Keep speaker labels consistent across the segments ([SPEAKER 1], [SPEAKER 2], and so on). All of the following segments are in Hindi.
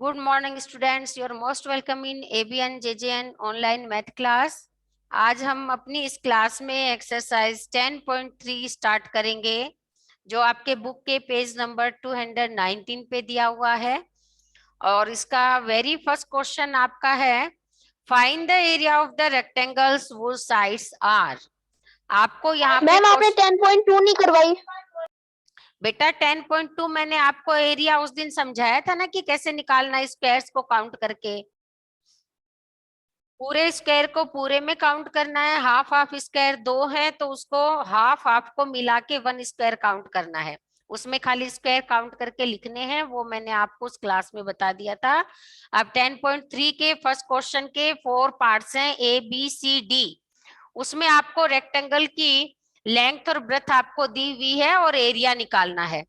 [SPEAKER 1] Good morning students, you are most welcome in ABN JJN online math class। आज हम अपनी इस क्लास में एक्सरसाइज 10.3 स्टार्ट करेंगे, जो आपके बुक के पेज नंबर 219 पे दिया हुआ है। और इसका वेरी फर्स्ट क्वेश्चन आपका है, find the area of the rectangles whose sides are। आपको यहाँ पे
[SPEAKER 2] मैम आपने 10.2 नहीं करवाई।
[SPEAKER 1] बेटा 10.2 मैंने आपको एरिया उस दिन समझाया था ना कि कैसे निकालना है स्क्वायर्स को काउंट करके। पूरे स्क्वायर को पूरे में काउंट करना है, हाफ हाफ स्क्वायर 2 है तो उसको हाफ हाफ को मिला के 1 स्क्वायर काउंट करना है। उसमें खाली स्क्वायर काउंट करके लिखने हैं, वो मैंने आपको उस क्लास में बता दिया था। अब 10.3 के फर्स्ट क्वेश्चन के 4 पार्ट्स हैं, ए बी सी डी। उसमें आपको रेक्टेंगल की लेंथ और ब्रेथ आपको दी हुई है और एरिया निकालना है।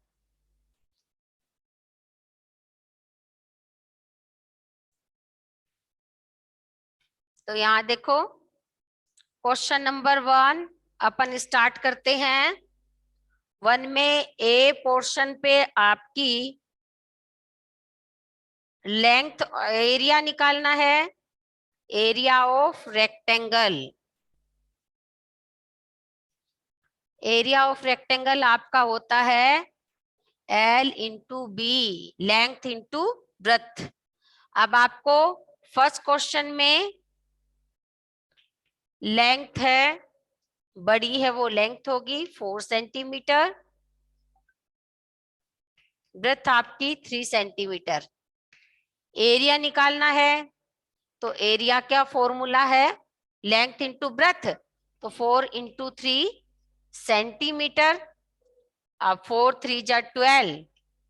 [SPEAKER 1] तो यहाँ देखो, क्वेश्चन नंबर 1 अपन स्टार्ट करते हैं। 1 में ए पोर्शन पे आपकी लेंथ एरिया निकालना है, area of rectangle. Area of rectangle आपका होता है L into B, length into breadth. अब आपको फर्स्ट क्वेश्चन में लेंथ है, बड़ी है वो लेंथ होगी 4 सेंटीमीटर, ब्रेथ आपकी 3 सेंटीमीटर। एरिया निकालना है तो एरिया क्या फॉर्मूला है, लेंथ इंटू ब्रेथ, तो 4 इंटू 3 सेंटीमीटर। अब 4 3 जा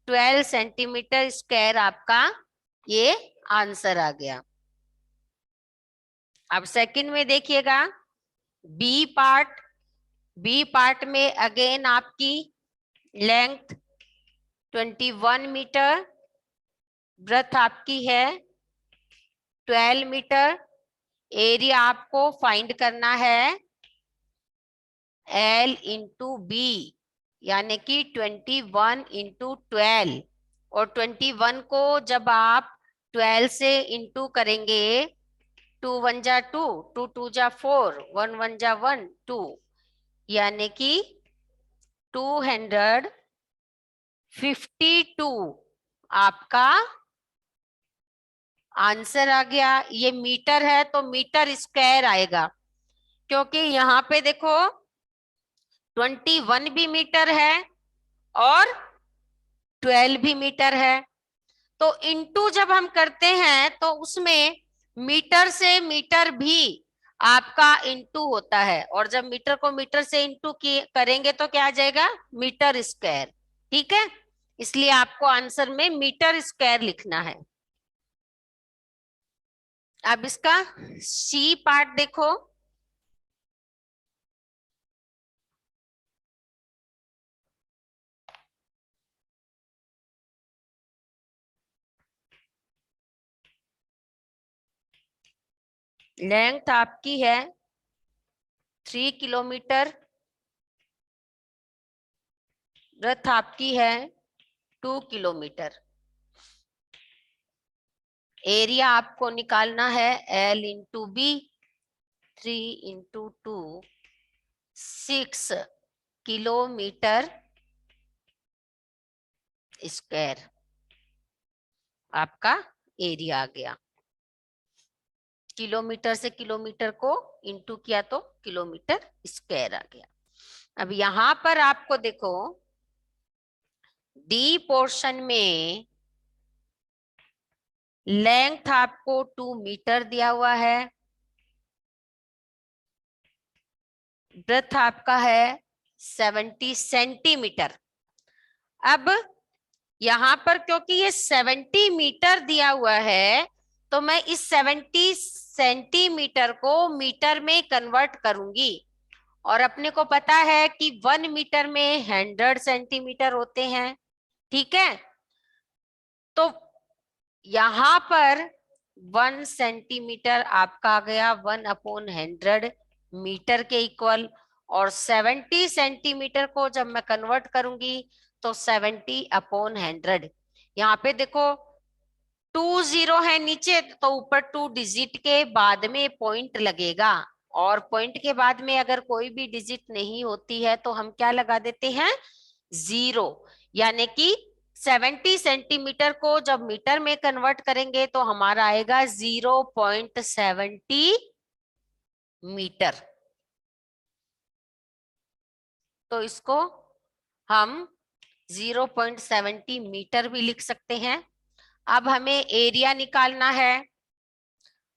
[SPEAKER 1] 12 सेंटीमीटर स्क्वायर आपका ये आंसर आ गया। अब सेकंड में देखिएगा, बी पार्ट। बी पार्ट में अगेन आपकी लेंथ 21 मीटर, ब्रेथ आपकी है 12 मीटर। एरिया आपको फाइंड करना है L इंटू बी, यानी कि 21 इंटू 12। और 21 को जब आप 12 से इंटू करेंगे, 2 1 जा 2, 2 2 जा 4, 1 1 जा 1 2, यानी कि 252 आपका आंसर आ गया। ये मीटर है तो मीटर स्क्वायर आएगा, क्योंकि यहाँ पे देखो 21 भी मीटर है और 12 भी मीटर है। तो इंटू जब हम करते हैं तो उसमें मीटर से मीटर भी आपका इंटू होता है, और जब मीटर को मीटर से इंटू करेंगे तो क्या आ जाएगा, मीटर स्क्वायर। ठीक है, इसलिए आपको आंसर में मीटर स्क्वायर लिखना है। अब इसका सी पार्ट देखो, लेंथ आपकी है 3 किलोमीटर, ब्रेथ आपकी है 2 किलोमीटर। एरिया आपको निकालना है L into B, 3 into 2 6 kilometre square आपका एरिया आ गया। किलोमीटर से किलोमीटर को इंटू किया तो किलोमीटर स्क्वायर आ गया। अब यहां पर आपको देखो, डी पोर्शन में लेंथ आपको 2 मीटर दिया हुआ है, ब्रेथ आपका है 70 सेंटीमीटर। अब यहां पर क्योंकि ये 70 मीटर दिया हुआ है, तो मैं इस 70 सेंटीमीटर को मीटर में कन्वर्ट करूंगी। और अपने को पता है कि 1 मीटर में 100 सेंटीमीटर होते हैं। ठीक है, तो यहां पर 1 सेंटीमीटर आपका आ गया 1/100 मीटर के इक्वल। और 70 सेंटीमीटर को जब मैं कन्वर्ट करूंगी तो 70/100। यहाँ पे देखो 20 है नीचे, तो ऊपर 2 डिजिट के बाद में पॉइंट लगेगा, और पॉइंट के बाद में अगर कोई भी डिजिट नहीं होती है तो हम क्या लगा देते हैं, 0। यानी कि 70 सेंटीमीटर को जब मीटर में कन्वर्ट करेंगे तो हमारा आएगा 0.70 मीटर। तो इसको हम 0.70 मीटर भी लिख सकते हैं। अब हमें एरिया निकालना है,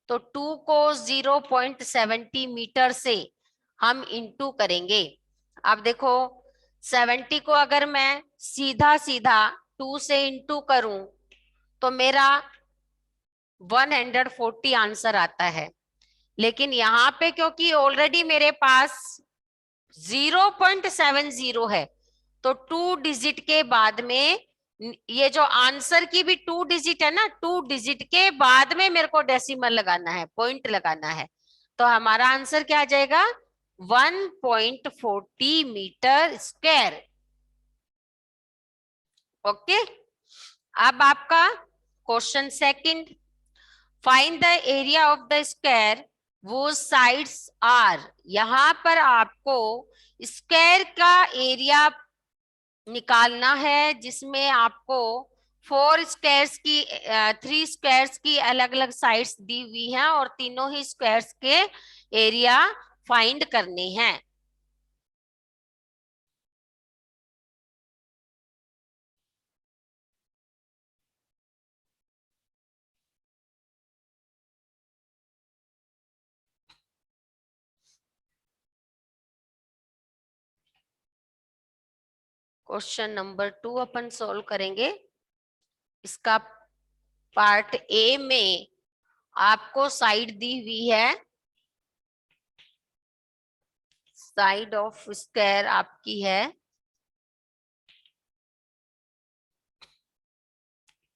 [SPEAKER 1] तो 2 को 0.70 मीटर से हम इंटू करेंगे। अब देखो 70 को अगर मैं सीधा सीधा 2 से इंटू करूं तो मेरा 140 आंसर आता है। लेकिन यहाँ पे क्योंकि ऑलरेडी मेरे पास 0.70 है, तो 2 डिजिट के बाद में, ये जो आंसर की भी 2 डिजिट है ना, 2 डिजिट के बाद में मेरे को डेसिमल लगाना है, पॉइंट लगाना है। तो हमारा आंसर क्या आ जाएगा, 1.40 मीटर स्क्वायर। ओके। अब आपका question second, find the area of the square वो साइड्स आर। यहां पर आपको स्क्वायर का एरिया निकालना है, जिसमें आपको 4 स्क्वायर्स की 3 स्क्वायर्स की अलग अलग साइड्स दी हुई हैं, और तीनों ही स्क्वायर्स के एरिया फाइंड करने हैं। क्वेश्चन नंबर 2 अपन सोल्व करेंगे। इसका पार्ट ए में आपको साइड दी हुई है, साइड ऑफ स्क्वायर आपकी है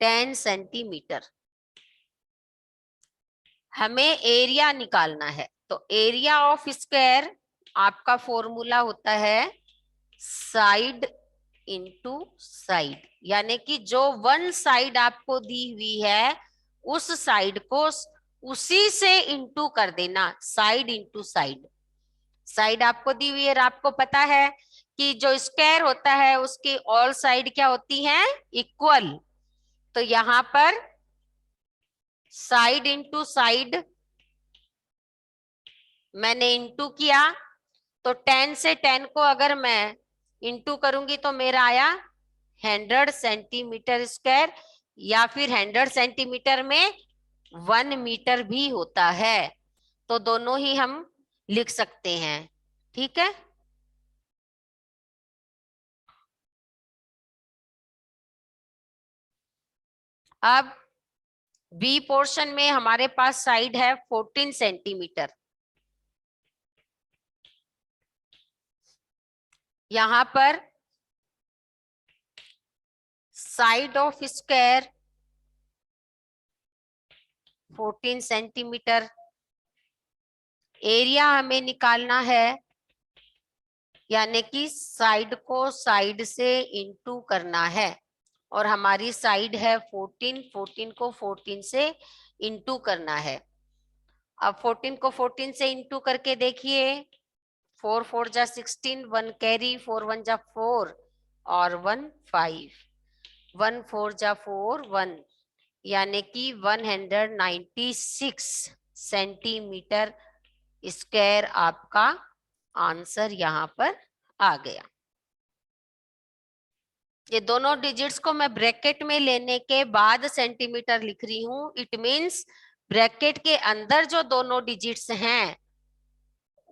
[SPEAKER 1] 10 सेंटीमीटर। हमें एरिया निकालना है, तो एरिया ऑफ स्क्वायर आपका फॉर्मूला होता है साइड इंटू साइड। यानी कि जो वन साइड आपको दी हुई है उस साइड को उसी से इंटू कर देना, साइड इंटू साइड। साइड आपको दी हुई है, आपको पता है कि जो स्क्वायर होता है उसकी ऑल साइड क्या होती हैं, इक्वल। तो यहां पर साइड इंटू साइड मैंने इंटू किया, तो 10 से 10 को अगर मैं इंटू करूंगी तो मेरा आया 100 सेंटीमीटर स्क्वायर, या फिर 100 सेंटीमीटर में 1 मीटर भी होता है। तो दोनों ही हम लिख सकते हैं। ठीक है। अब बी पोर्शन में हमारे पास साइड है 14 सेंटीमीटर। यहां पर side of square 14 centimetre, area हमें निकालना है, यानी कि साइड को साइड से इंटू करना है, और हमारी साइड है 14, 14 को 14 से इंटू करना है। अब 14 को 14 से इंटू करके देखिए, 4 4 जा 16, 1 कैरी, 4 1 जा 4 और 1 5, 1 4 जा 4 1, यानी कि 196 सेंटीमीटर स्क्वायर आपका आंसर यहाँ पर आ गया। ये दोनों डिजिट्स को मैं ब्रैकेट में लेने के बाद सेंटीमीटर लिख रही हूँ। इट मींस ब्रैकेट के अंदर जो दोनों डिजिट्स हैं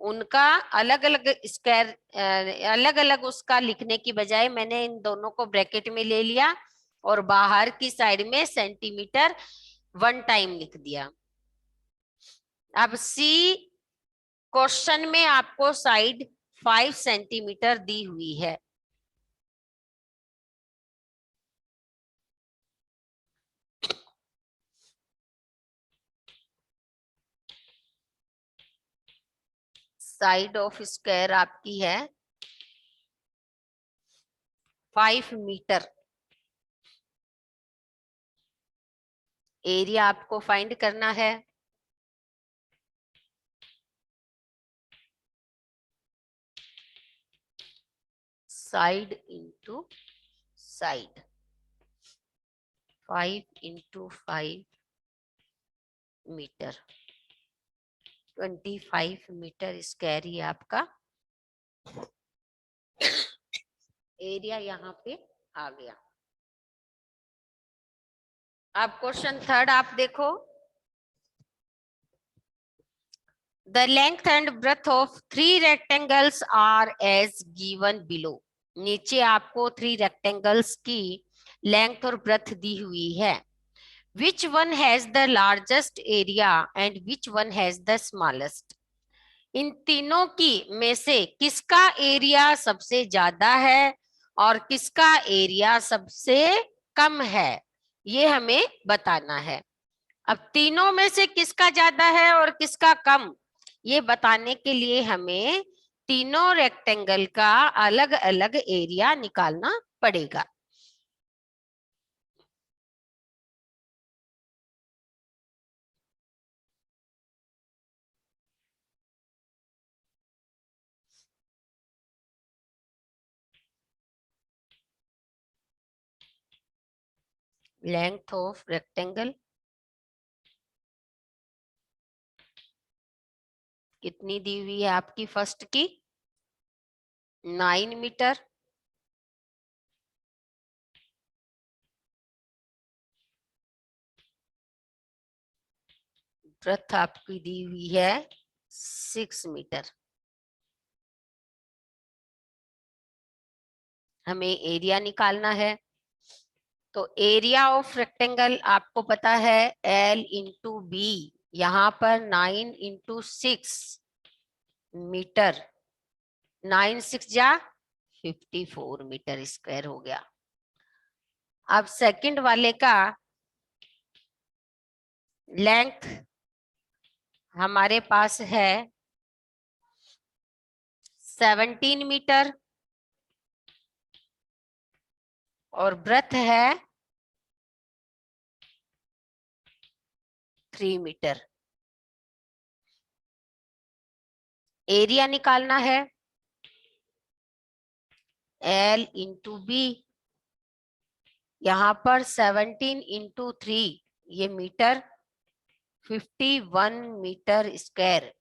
[SPEAKER 1] उनका अलग अलग स्क्वायर, अलग अलग उसका लिखने की बजाय मैंने इन दोनों को ब्रैकेट में ले लिया, और बाहर की साइड में सेंटीमीटर 1 टाइम लिख दिया। अब सी क्वेश्चन में आपको साइड 5 सेंटीमीटर दी हुई है। साइड ऑफ स्क्वायर आपकी है 5 मीटर। एरिया आपको फाइंड करना है। Side into side, 5 into 5 metre, 25 metre square ही आपका एरिया यहाँ पे आ गया। अब क्वेश्चन थर्ड आप देखो। The length and breadth of 3 rectangles are as given below. नीचे आपको 3 रेक्टेंगल्स की लेंथ और ब्रेथ दी हुई है। Which one has the largest area and which one has the smallest. इन तीनों की में से किसका एरिया सबसे ज्यादा है और किसका एरिया सबसे कम है, ये हमें बताना है। अब तीनों में से किसका ज्यादा है और किसका कम, ये बताने के लिए हमें तीनों रेक्टेंगल का अलग अलग एरिया निकालना पड़ेगा। लेंथ ऑफ रेक्टेंगल कितनी दी हुई है आपकी फर्स्ट की, 9 मीटर। ब्रेथ आपकी दी हुई है 6 मीटर। हमें एरिया निकालना है। तो एरिया ऑफ रेक्टेंगल आपको पता है L इंटू बी, यहाँ पर 9 इंटू 6 मीटर, 9 6 जा 54 मीटर स्क्वायर हो गया। अब सेकंड वाले का लेंथ हमारे पास है 17 मीटर और ब्रेथ है 3 मीटर। एरिया निकालना है L इंटू बी, यहाँ पर 17 इंटू 3 ये मीटर, 51 मीटर स्क्वायर,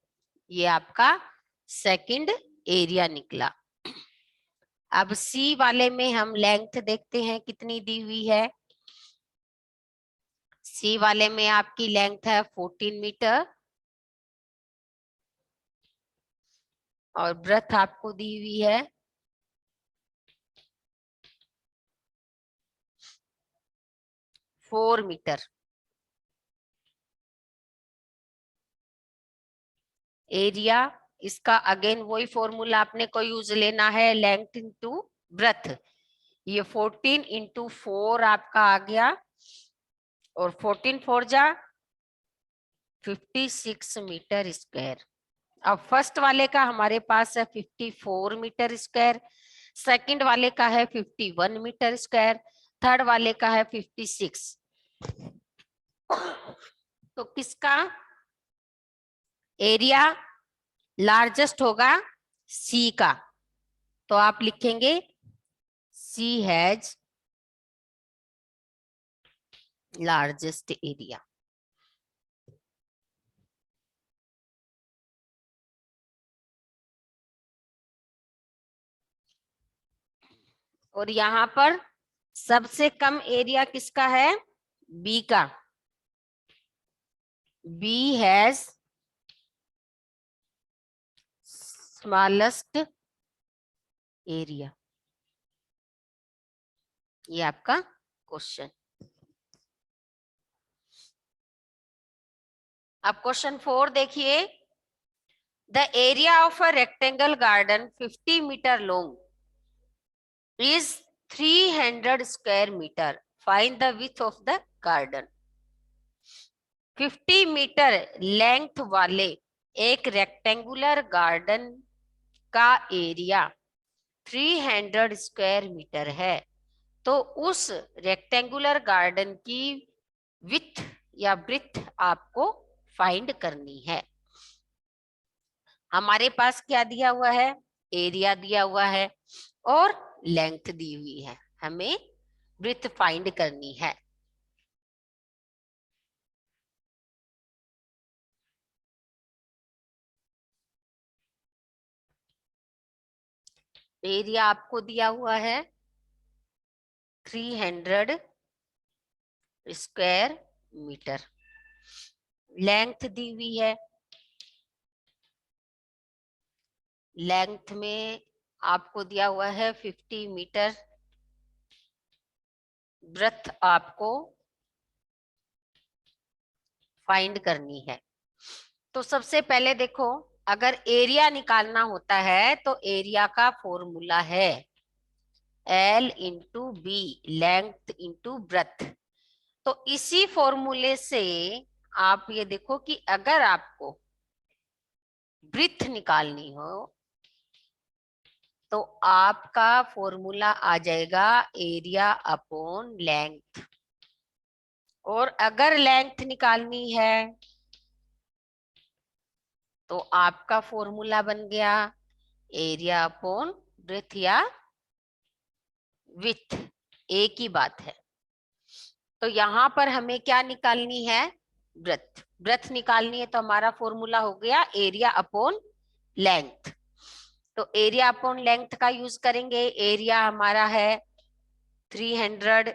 [SPEAKER 1] ये आपका सेकंड एरिया निकला। अब सी वाले में हम लेंथ देखते हैं कितनी दी हुई है। सी वाले में आपकी लेंथ है 14 मीटर और ब्रेथ आपको दी हुई है 4 मीटर। एरिया इसका अगेन वही फॉर्मूला आपने को यूज लेना है, लेंथ इंटू ब्रेथ। ये 14 इंटू 4 आपका आ गया और 14 4 जा 56 मीटर स्क्वायर। अब फर्स्ट वाले का हमारे पास है 54 मीटर स्क्वायर, सेकंड वाले का है 51 मीटर स्क्वायर, थर्ड वाले का है 56। तो किसका एरिया लार्जेस्ट होगा, सी का। तो आप लिखेंगे सी हैज लार्जेस्ट एरिया। और यहाँ पर सबसे कम एरिया किसका है, बी का। बी हैज स्मॉलेस्ट एरिया, ये आपका क्वेश्चन। अब क्वेश्चन 4 देखिए। The area of a rectangle garden 50 metre long is 300 square metre, find the width of the garden. 50 metre length वाले एक रेक्टेंगुलर गार्डन का एरिया 300 स्क्वायर मीटर है, तो उस रेक्टेंगुलर गार्डन की विड्थ या ब्रेथ आपको फाइंड करनी है। हमारे पास क्या दिया हुआ है, एरिया दिया हुआ है और लेंथ दी हुई है, हमें ब्रेथ फाइंड करनी है। एरिया आपको दिया हुआ है 300 स्क्वायर मीटर, लेंथ दी हुई है, लेंथ में आपको दिया हुआ है 50 मीटर, ब्रेथ आपको फाइंड करनी है। तो सबसे पहले देखो, अगर एरिया निकालना होता है तो एरिया का फॉर्मूला है L into B, length into breadth. तो इसी फॉर्मूले से आप ये देखो कि अगर आपको ब्रेथ निकालनी हो तो आपका फॉर्मूला आ जाएगा एरिया अपॉन लेंथ, और अगर लेंथ निकालनी है तो आपका फॉर्मूला बन गया एरिया अपॉन ब्रेथ या विथ, एक ही बात है। तो यहां पर हमें क्या निकालनी है, ब्रेथ, ब्रेथ निकालनी है तो हमारा फॉर्मूला हो गया एरिया अपॉन लेंथ। तो एरिया अपॉन लेंथ का यूज करेंगे, एरिया हमारा है 300,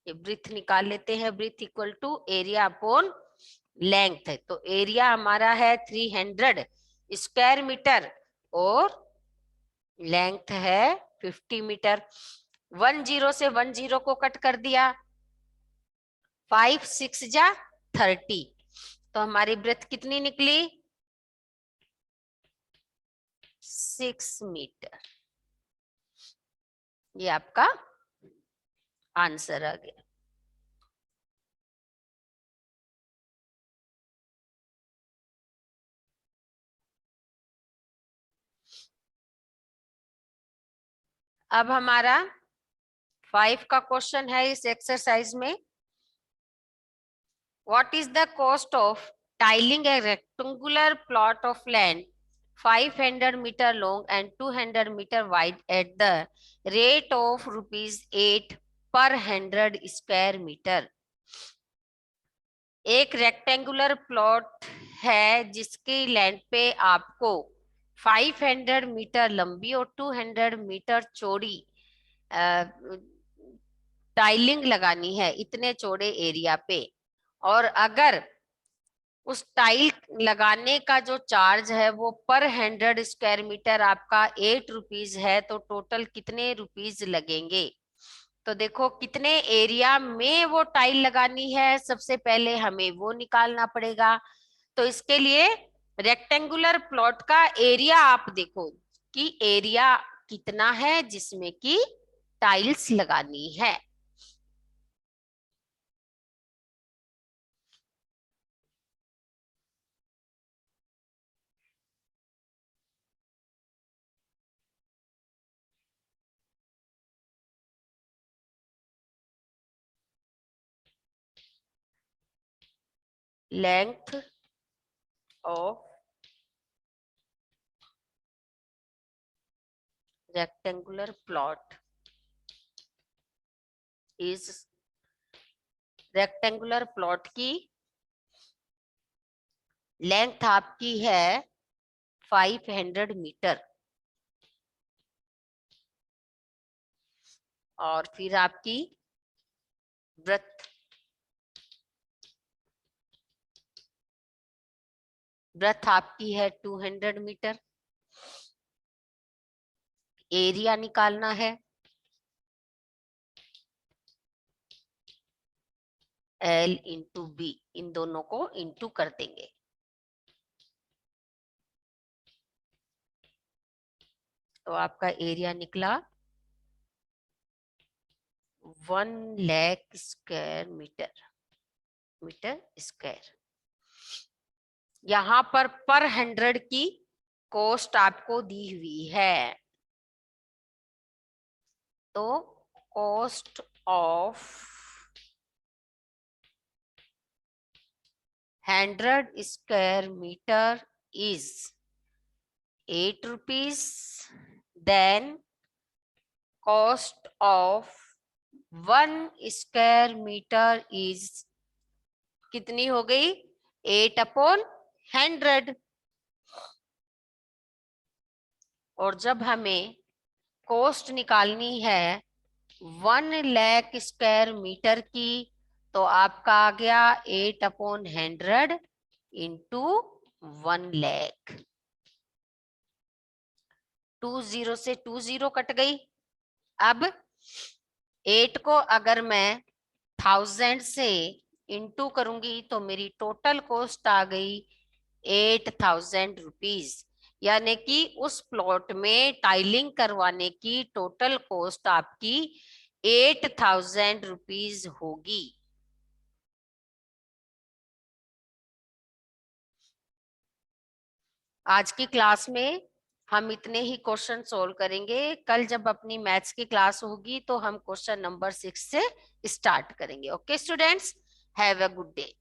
[SPEAKER 1] ये ब्रेथ निकाल लेते हैं, breadth equal to area upon length है, तो एरिया हमारा है 300 स्क्वायर मीटर और लेंथ है 50 मीटर। 10 से 10 को कट कर दिया, 5 6 जा 30, तो हमारी ब्रेथ कितनी निकली, 6 मीटर। ये आपका आंसर आ गया। अब हमारा 5 का क्वेश्चन है इस एक्सरसाइज में, what is the cost of tiling a rectangular plot of land 500 meter long and 200 meter wide at the rate of rupees 8 per 100 square meter। एक रेक्टेंगुलर प्लॉट है जिसकी लैंड पे आपको 500 मीटर लंबी और 200 मीटर चौड़ी टाइलिंग लगानी है, इतने चौड़े एरिया पे, और अगर उस टाइल लगाने का जो चार्ज है वो पर 100 स्क्वायर मीटर आपका 8 रुपीज है, तो टोटल कितने रुपीज लगेंगे। तो देखो कितने एरिया में वो टाइल लगानी है, सबसे पहले हमें वो निकालना पड़ेगा। तो इसके लिए रेक्टेंगुलर प्लॉट का एरिया आप देखो कि एरिया कितना है जिसमें कि टाइल्स लगानी है। Length of rectangular plot is, rectangular plot की लेंथ आपकी है 500 मीटर, और फिर आपकी ब्रेथ, ब्रेथ आपकी है 200 मीटर। एरिया निकालना है L इंटू बी, इन दोनों को इंटू कर देंगे, तो आपका एरिया निकला 1 lakh square metre, metre square. यहाँ पर 100 की कॉस्ट आपको दी हुई है, तो cost of 100 square meter is 8 rupees. Then cost of 1 square meter is कितनी हो गई? 8/100। और जब हमें कॉस्ट निकालनी है 1 लाख स्क्वायर मीटर की, तो आपका आ गया 8/100 इंटू 1 लाख। 20 से 20 कट गई। अब 8 को अगर मैं 1000 से इंटू करूंगी तो मेरी टोटल कॉस्ट आ गई 8000 रुपीज। यानी कि उस प्लॉट में टाइलिंग करवाने की टोटल कॉस्ट आपकी 8000 रुपीज होगी। आज की क्लास में हम इतने ही क्वेश्चन सोल्व करेंगे। कल जब अपनी मैथ्स की क्लास होगी तो हम क्वेश्चन नंबर 6 से स्टार्ट करेंगे। Okay students, have a good day.